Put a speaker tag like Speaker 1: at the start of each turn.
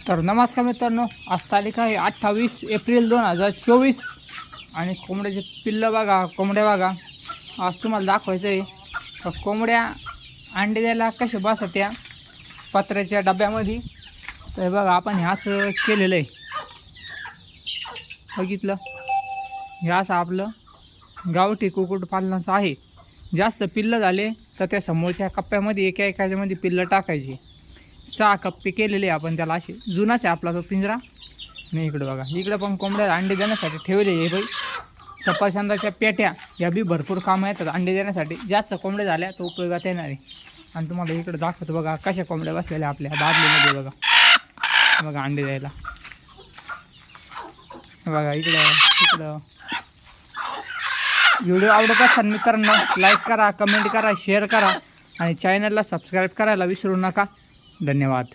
Speaker 1: तर नमस्कार मित्रांनो, आज तारीख आहे 28 एप्रिल 2024 आणि कोंबड्याचे पिल्लं बघा, कोंबड्या बघा. आज तुम्हाला दाखवायचं आहे तर कोंबड्या अंडे द्यायला कसे बसत या पत्र्याच्या डब्यामध्ये. तर बघा आपण हे असं केलेलं आहे, बघितलं. हे असं आपलं गावठी कुक्कुटपालनाचं आहे. जास्त पिल्लं झाले तर त्या समोरच्या कप्प्यामध्ये एकामध्ये पिल्लं टाकायची. 6 कप्पे केलेले आपण त्याला. असे जुनाच आहे आपला तो पिंजरा. नाही इकडं बघा, इकडं पण कोंबड्या अंडे देण्यासाठी ठेवले आहे बाई. सफरचंदाच्या पेट्या या बी भरपूर कामं येतात अंडे देण्यासाठी. जास्त कोंबड्या झाल्या तर उपयोगात येणार आहे. आणि तुम्हाला इकडं दाखवतो बघा कशा कोंबड्या बसलेल्या आपल्या बादलीमध्ये बघा. बघा अंडे द्यायला बघा. इकडं व्हिडिओ आवडत असाल मित्रांनो, लाईक करा, कमेंट करा, शेअर करा आणि चॅनलला सबस्क्राईब करायला विसरू नका. धन्यवाद.